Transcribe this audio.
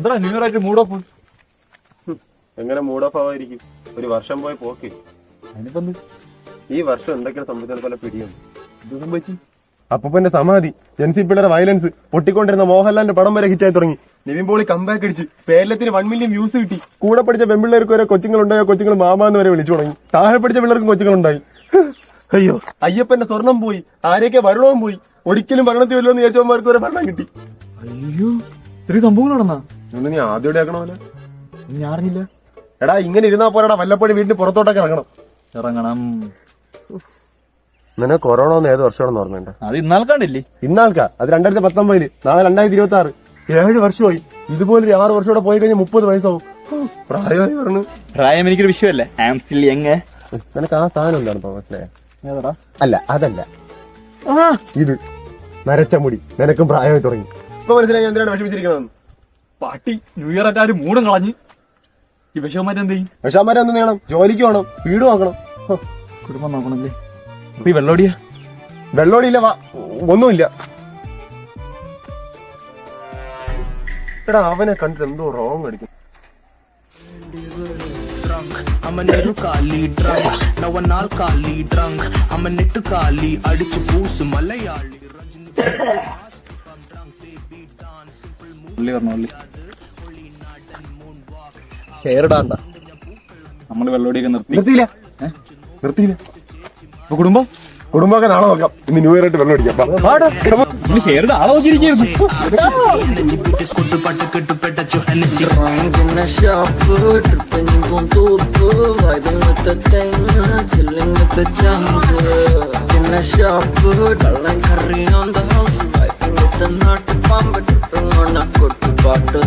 എന്താ new year ആയിട്ട് mood off? എങ്ങനെ മൂഡ് ഓഫ് ആവാതിരിക്കും? ഒരു വർഷം പോയി പോക്കി. അതിനിപ്പോ ഈ വർഷം എന്തൊക്കെയാണ് സംഭവിച്ചത്? പല പിടിയുണ്ട്. എന്ത് സംഭവിച്ചു? അപ്പന്റെ സമാധി, ജെൻസി പിള്ളേരെ വയലൻസ്, പൊട്ടിക്കൊണ്ടിരുന്ന മോഹൻലാലിന്റെ പടം വരെ ഹിറ്റായി തുടങ്ങി. നിവിൻ പോളി കമ്പാക്ക് അടിച്ച് പേരലത്തിന് 1 മില്യൺ വ്യൂസ് കിട്ടി. കൂടെ പഠിച്ച പെൺപിള്ളേർക്ക് വരെ കൊച്ചുങ്ങളുണ്ടായോ, കൊച്ചുങ്ങൾ മാമാന്ന് വരെ വിളിച്ചു തുടങ്ങി. താഴെ പഠിച്ച പിള്ളേർക്കും കൊച്ചുങ്ങളുണ്ടായി. അയ്യോ, അയ്യപ്പന്റെ സ്വർണം പോയി, ആരെയൊക്കെ ഭരണവും പോയി. ഒരിക്കലും ഭരണത്തിൽ വല്ലോന്ന് ചോദിച്ചവന്മാർക്ക് വരെ ഭരണം കിട്ടി. അയ്യോ, ഇത്രയും സംഭവങ്ങൾ നടന്നാ? നീ ആദ്യം ആക്കണമല്ലോ. ഞാൻ അറിഞ്ഞില്ല. എടാ, ഇങ്ങനെ ഇരുന്നാ പോരാടാ, വല്ലപ്പോഴും വീട്ടിന് പുറത്തോട്ടൊക്കെ ഇറങ്ങണം. നിന്നെ കൊറോണ ഒന്ന് ഏത് വർഷമാണെന്ന് ഓർമ്മയുണ്ട്? അത് ഇന്നാൾക്കാണ്ടില്ലേ? ഇന്നാൾക്കാ, അത് 2019, നാളെ 2026. 7 വർഷമായി. ഇതുപോലെ 6 വർഷം കൂടെ പോയി കഴിഞ്ഞാൽ 30 വയസ്സാവും. പ്രായമായി പറഞ്ഞു. പ്രായം എനിക്കൊരു വിഷയമല്ല. I am still young. നിനക്ക് ആ സാധനം എന്താണ് മനസ്സിലായ? ഏതാടാ? അല്ല, അതല്ല, ഇത് നരച്ച മുടി. നിനക്കും പ്രായമായി തുടങ്ങി. ഇപ്പൊ മനസ്സിലായി എന്തിനാണ് വിഷമിച്ചിരിക്കണമെന്ന്. പാട്ടി ന്യൂ ഇയർ ആയിട്ട് ആരും മൂടും കളഞ്ഞ് ഈ വിഷമമായിട്ട് എന്ത് ചെയ്യും? വിഷമാരെ എന്ത് ചെയ്യണം? ജോലിക്ക് വേണം, വീട് നോക്കണം, കുടുംബം നോക്കണല്ലേ. അപ്പൊ ഈ വെള്ളോടിയാ? വെള്ളോടിയില്ല, ഒന്നുമില്ല. എടാ, അവനെ കണ്ടിട്ട് എന്തോ റോങ് അടിക്കും. ഹെയറിടാണ്ട. നമ്മള് വെള്ളോടിയൊക്കെ നിർത്തിയില്ല. കുടുംബമൊക്കെ നാളെ നോക്കാം. ഇന്ന് ന്യൂ ഇയർ ആയിട്ട് വെള്ളം അടിക്കാം. ഹെയറിന്റെ ആളെ നോക്കിയിരിക്കുന്നു. Pato